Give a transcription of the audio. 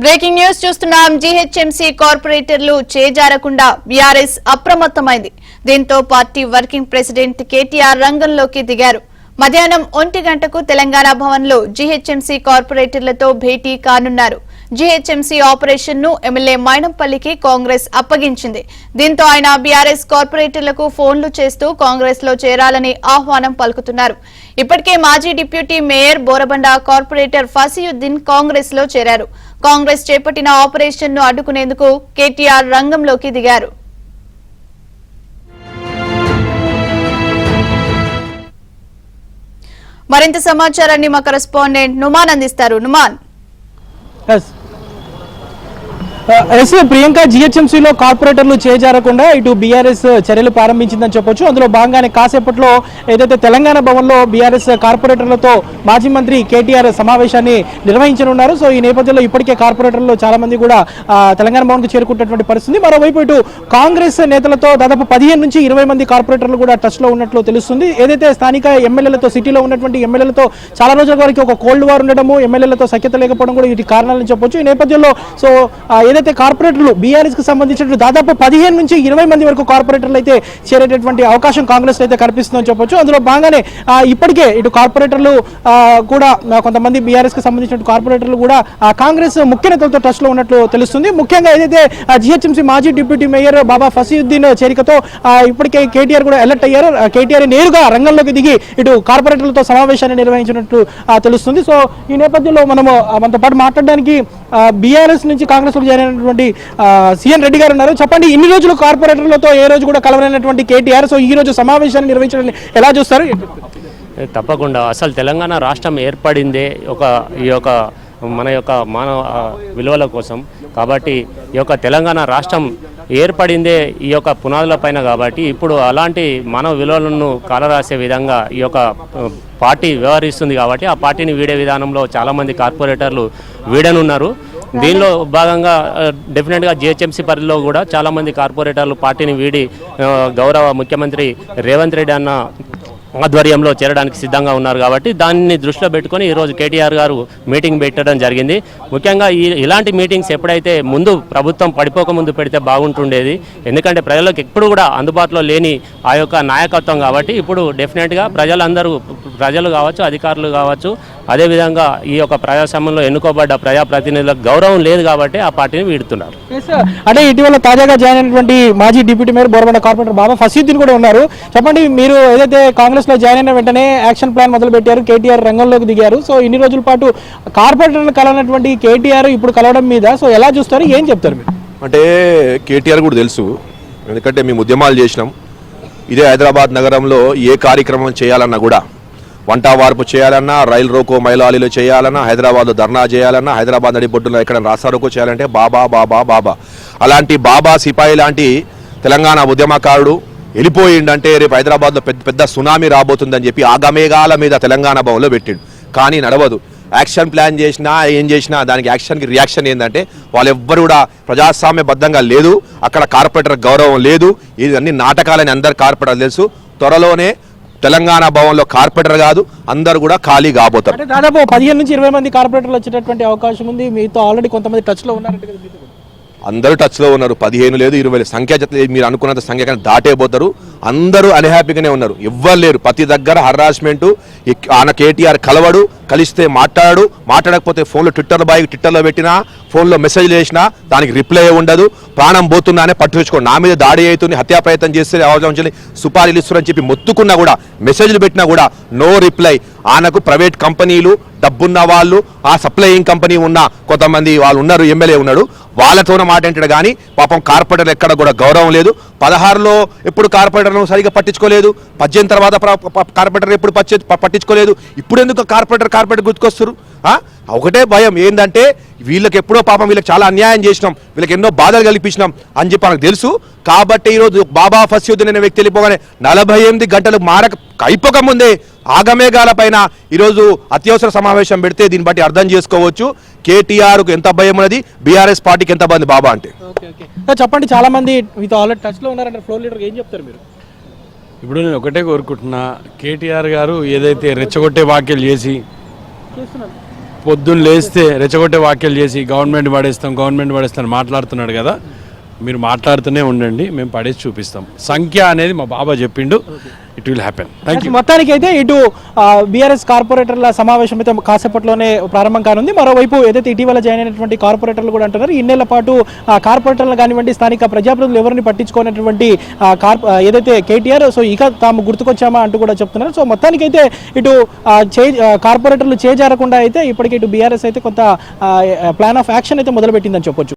Breaking news చూస్తున్నాం. GHMC కార్పొరేటర్లు చేజారకుండా BRS అప్రమత్తమైంది. దీంతో పార్టీ వర్కింగ్ ప్రెసిడెంట్ కేటీఆర్ రంగంలోకి దిగారు. మధ్యాహ్నం 1 గంటకు తెలంగాణ భవన్ లో జీహెచ్ఎంసీ కార్పొరేటర్లతో భేటీ కానున్నారు. జీహెచ్ఎంసీ ఆపరేషన్ ను ఎమ్మెల్యే మైనంపల్లికి కాంగ్రెస్ అప్పగించింది. దీంతో ఆయన బీఆర్ఎస్ కార్పొరేటర్లకు ఫోన్లు చేస్తూ కాంగ్రెస్ లో చేరాలని ఆహ్వానం పలుకుతున్నారు. ఇప్పటికే మాజీ deputy mayor Borabanda corporator Fasiuddin Congress లో చేరారు. కాంగ్రెస్ చేపట్టిన ఆపరేషన్ ను అడ్డుకునేందుకు కేటీఆర్ రంగంలోకి దిగారు. మరింత సమాచారాన్ని మా కరెస్పాండెంట్ నుమాన్ అందిస్తారు. నుమాన్, ప్రియాంక, జీహెచ్ఎంసీలో కార్పొరేటర్లు చేజారకుండా ఇటు బీఆర్ఎస్ చర్యలు ప్రారంభించిందని చెప్పొచ్చు. అందులో భాగంగానే కాసేపట్లో ఏదైతే తెలంగాణ భవన్లో బీఆర్ఎస్ కార్పొరేటర్లతో మాజీ మంత్రి కేటీఆర్ సమావేశాన్ని నిర్వహించనున్నారు. సో ఈ నేపథ్యంలో ఇప్పటికే కార్పొరేటర్లు చాలా మంది కూడా తెలంగాణ భవన్కు చేరుకుంటున్నటువంటి పరిస్థితి. మరోవైపు ఇటు కాంగ్రెస్ నేతలతో దాదాపు 15 నుంచి 20 మంది కార్పొరేటర్లు కూడా టచ్ లో ఉన్నట్లు తెలుస్తుంది. ఏదైతే స్థానిక ఎమ్మెల్యేలతో, సిటీలో ఉన్నటువంటి ఎమ్మెల్యేలతో చాలా రోజుల వరకు ఒక కోల్డ్ వార్ ఉండడము, ఎమ్మెల్యేలతో సఖ్యత లేకపోవడం కూడా వీటి కారణాలని చెప్పొచ్చు. ఈ నేపథ్యంలో సో ఏదైతే కార్పొరేటర్లు బీఆర్ఎస్ కు సంబంధించిన దాదాపు 15 నుంచి 20 మంది వరకు కార్పొరేటర్లు అయితే చేరేటటువంటి అవకాశం కాంగ్రెస్ అయితే కనిపిస్తుందని చెప్పొచ్చు. అందులో భాగంగానే ఇప్పటికే ఇటు కార్పొరేటర్లు కూడా కొంతమంది బీఆర్ఎస్ కు సంబంధించిన కార్పొరేటర్లు కూడా కాంగ్రెస్ ముఖ్య నేతలతో టచ్ లో ఉన్నట్లు తెలుస్తుంది. ముఖ్యంగా ఏదైతే జీహెచ్ఎంసీ మాజీ డిప్యూటీ మేయర్ బాబా ఫసీయుద్దీన్ చేరికతో ఇప్పటికే కేటీఆర్ కూడా అలర్ట్ అయ్యారు. కేటీఆర్ నేరుగా రంగంలోకి దిగి ఇటు కార్పొరేటర్లతో సమావేశాన్ని నిర్వహించినట్టు తెలుస్తుంది. సో ఈ నేపథ్యంలో మనతో పాటు మాట్లాడడానికి బీఆర్ఎస్ నుంచి కాంగ్రెస్ లో చేరినటువంటి సిఎన్ రెడ్డి గారు ఉన్నారు. చెప్పండి, ఇన్ని రోజులు కార్పొరేటర్లతో ఏ రోజు కూడా కలవనటువంటి కేటీఆర్ సో ఈ రోజు సమావేశాన్ని నిర్వహించడాన్ని ఎలా చూస్తారు? తప్పకుండా అసలు తెలంగాణ రాష్ట్రం ఏర్పడిందే ఈ యొక్క మన యొక్క మానవ విలువల కోసం. కాబట్టి ఈ యొక్క తెలంగాణ రాష్ట్రం ఏర్పడిందే ఈ యొక్క పునాదుల పైన. కాబట్టి ఇప్పుడు అలాంటి మానవ విలువలను కాలరాసే విధంగా ఈ యొక్క పార్టీ వ్యవహరిస్తుంది. కాబట్టి ఆ పార్టీని వీడే విధానంలో చాలామంది కార్పొరేటర్లు వీడనున్నారు. దీనిలో భాగంగా డెఫినెట్గా జీహెచ్ఎంసీ పరిధిలో కూడా చాలామంది కార్పొరేటర్లు పార్టీని వీడి గౌరవ ముఖ్యమంత్రి రేవంత్ రెడ్డి అన్న ఆధ్వర్యంలో చేరడానికి సిద్ధంగా ఉన్నారు. కాబట్టి దాన్ని దృష్టిలో పెట్టుకొని ఈరోజు కేటీఆర్ గారు మీటింగ్ పెట్టడం జరిగింది. ముఖ్యంగా ఇలాంటి మీటింగ్స్ ఎప్పుడైతే ముందు ప్రభుత్వం పడిపోకముందు పెడితే బాగుంటుండేది. ఎందుకంటే ప్రజలకు ఎప్పుడు కూడా అందుబాటులో లేని ఆ యొక్క నాయకత్వం. కాబట్టి ఇప్పుడు డెఫినెట్గా ప్రజలు కావచ్చు, అధికారులు కావచ్చు, అదేవిధంగా ఈ యొక్క ప్రజాస్వామ్యంలో ఎన్నుకోబడ్డ ప్రజాప్రతినిధులకు గౌరవం లేదు కాబట్టి ఆ పార్టీని వీడుతున్నారు. అంటే ఇటీవల తాజాగా జాయిన్ అయినటువంటి మాజీ డిప్యూటీ మేయర్ బోరబండ కార్పొరేటర్ బాబా ఫసీయుద్దీన్ కూడా ఉన్నారు. చెప్పండి, మీరు ఏదైతే కాంగ్రెస్ లో జాయిన్ అయిన వెంటనే యాక్షన్ ప్లాన్ మొదలు పెట్టారు, కేటీఆర్ రంగంలోకి దిగారు. సో ఇన్ని రోజుల పాటు కార్పొరేటర్లు కలవనటువంటి కేటీఆర్ ఇప్పుడు కలవడం మీద సో ఎలా చూస్తారు, ఏం చెప్తారు మీరు? అంటే కేటీఆర్ కూడా తెలుసు, ఎందుకంటే మేము ఉద్యమాలు చేసినాం. ఇదే హైదరాబాద్ నగరంలో ఏ కార్యక్రమం చేయాలన్నా కూడా, వంట వార్పు చేయాలన్నా, రైలు రోకో మైలాలీలో చేయాలన్నా, హైదరాబాద్లో ధర్నా చేయాలన్నా, హైదరాబాద్ నడిబొడ్డులో ఎక్కడ రాస్తారోకో చేయాలంటే బాబా బాబా బాబా. అలాంటి బాబా సిపాయి లాంటి తెలంగాణ ఉద్యమకారుడు వెళ్ళిపోయిండంటే రేపు హైదరాబాద్లో పెద్ద సునామీ రాబోతుందని చెప్పి ఆగమేఘాల మీద తెలంగాణ భవన్లో పెట్టిండు. కానీ నడవదు. యాక్షన్ ప్లాన్ చేసినా ఏం చేసినా దానికి యాక్షన్కి రియాక్షన్ ఏంటంటే వాళ్ళెవ్వరు కూడా ప్రజాస్వామ్యబద్ధంగా లేదు, అక్కడ కార్పొరేటర్ గౌరవం లేదు. ఇది అన్ని నాటకాలని అందరు కార్పొరేటర్ తెలుసు. త్వరలోనే తెలంగాణ భవన్లో కార్పొరేటర్ కాదు, అందరు కూడా ఖాళీ కాబోతారు. దాదాపు 15 నుంచి 20 మంది కార్పొరేటర్లు వచ్చేటటువంటి అవకాశం ఉంది. మీతో ఆల్రెడీ కొంతమంది టచ్ లో ఉన్నారు. అందరూ టచ్లో ఉన్నారు. 15 లేదు 20 సంఖ్య మీరు అనుకున్నంత సంఖ్య కానీ దాటేపోతారు. అందరూ అన్హ్యాపీగానే ఉన్నారు, ఎవ్వరు లేరు. ప్రతి దగ్గర హరాస్మెంటు. ఆయన కేటీఆర్ కలవడు, కలిస్తే మాట్లాడకపోతే ఫోన్లో ట్విట్టర్లో పెట్టినా, ఫోన్లో మెసేజ్లు చేసినా దానికి రిప్లై ఉండదు. ప్రాణం పోతున్నానే పట్టుకోండి, నా మీద దాడి అవుతుంది, హత్యా ప్రయత్నం చేస్తే అవసరం సుపారీలు ఇస్తున్నారని చెప్పి మొత్తుకున్నా కూడా, మెసేజ్లు పెట్టినా కూడా నో రిప్లై. ఆయనకు ప్రైవేట్ కంపెనీలు, డబ్బున్న వాళ్ళు, ఆ సప్లయింగ్ కంపెనీ ఉన్న కొంతమంది వాళ్ళు ఉన్నారు, ఎమ్మెల్యే ఉన్నాడు, వాళ్ళతోనే మాట్లాడాడు. కానీ పాపం కార్పొరేటర్ ఎక్కడ కూడా గౌరవం లేదు. 16లో ఎప్పుడు కార్పొరేటర్ను సరిగా పట్టించుకోలేదు, 18 తర్వాత కార్పొరేటర్ ఎప్పుడు పట్టించుకోలేదు. ఇప్పుడు ఎందుకు కార్పొరేటర్ గుర్తుకొస్తారు? ఒకటే భయం ఏంటంటే వీళ్ళకి ఎప్పుడో పాపం వీళ్ళకి చాలా అన్యాయం చేసినాం, వీళ్ళకి ఎన్నో బాధలు కల్పించినాం అని చెప్పి మనకు తెలుసు. కాబట్టి ఈరోజు బాబా ఫసీయుద్దీన్ అనే వ్యక్తి వెళ్ళిపోగానే 48 గంటలు అయిపోకముందే ఆగమేఘాల పైన ఈరోజు అత్యవసర సమావేశం పెడితే దీన్ని బట్టి అర్థం చేసుకోవచ్చు కేటీఆర్కు ఎంత భయం ఉన్నది, బీఆర్ఎస్ పార్టీకి ఎంత భయం బాబా అంటే. చెప్పండి, చాలా మంది మీతో ఆల్రెడీ టచ్లో ఉన్నారంటే ఫ్లోర్ లీడర్ ఏం చెప్తారు మీరు? ఇప్పుడు నేను ఒకటే కోరుకుంటున్నా, కేటీఆర్ గారు ఏదైతే రెచ్చగొట్టే వ్యాఖ్యలు చేసి పొద్దున్న లేస్తే రెచ్చగొట్టే వ్యాఖ్యలు చేసి గవర్నమెంట్ పడేస్తాం మాట్లాడుతున్నాడు కదా, మీరు మాట్లాడుతూనే ఉండండి, మేము పడేసి చూపిస్తాం. సంఖ్య అనేది మా బాబా చెప్పిండు, it will happen. Thank you. మొత్తానికి అయితే ఇటు బీఆర్ఎస్ కార్పొరేటర్ల సమావేశం అయితే కాసేపట్లోనే ప్రారంభం కానుంది. మరోవైపు ఏదైతే ఇటీవల జాయిన్ అయినటువంటి కార్పొరేటర్లు కూడా అంటున్నారు ఇన్నేళ్ల పాటు కార్పొరేటర్లు కానివ్వండి, స్థానిక ప్రజాప్రతినిధులు ఎవరిని పట్టించుకోనటువంటి ఏదైతే కేటీఆర్ సో ఇక తాము గుర్తుకొచ్చామా అంటూ కూడా చెప్తున్నారు. సో మొత్తానికైతే ఇటు కార్పొరేటర్లు చేజారకుండా అయితే ఇప్పటికే ఇటు బీఆర్ఎస్ అయితే కొంత ప్లాన్ ఆఫ్ యాక్షన్ అయితే మొదలుపెట్టిందని చెప్పొచ్చు.